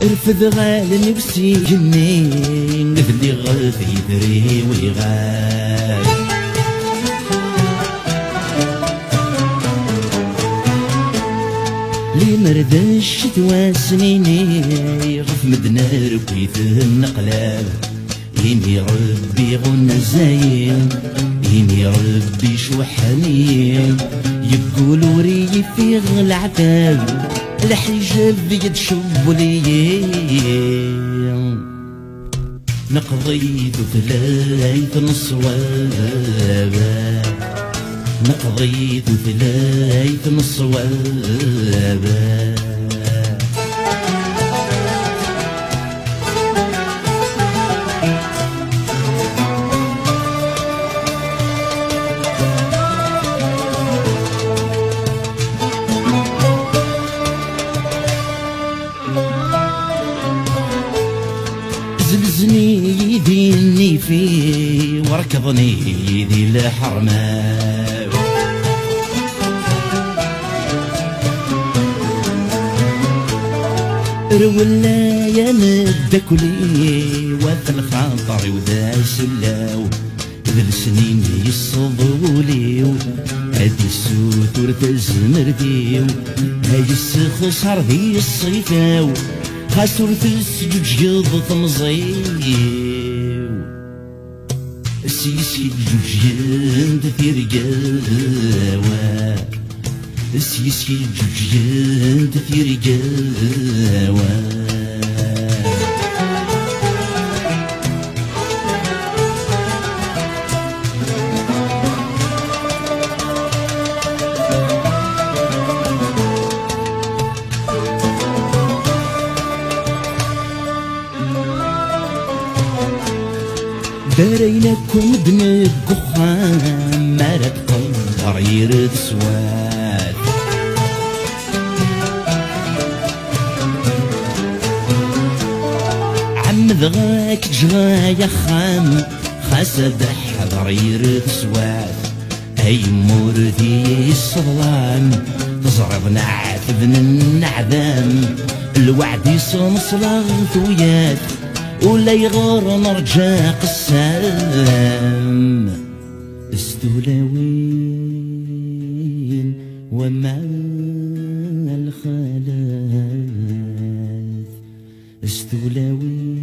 رفض غالني وسيجني نذلي غاث يدري ويغال لي مردش تواسنيني غف مدنار بويت النقلاب إني ربي غنى زين إني ربي شوحني يقولوا ري في العتاب الحجاب يتشب لي نقضيت ثلاث نصواب نقضيت ثلاث نصواب زلزني يديني فيه وركضني يدي الحرمان رولا يا ندكلي وثل خاطري وذا سلاو ذا السنين يصدولي هادي السوتور تزمرديو هاي السخسر ذي الصيفاو خاسور في السجود جيض تمزيو السيسي الجوجين تثيرقاوا السيسي الجوجين تثيرقاوا دارينكم بن الدخان مارد قمر يرد سواد عم ذغاك جغايا خام خاسد حضر يرد سواد هاي موردي الصظلام تزرب نعت ابن النعذام الوعد يصنصلغ ثويات ولا يغار نرجع قسام استولاوين ومع الخلاف استولاوين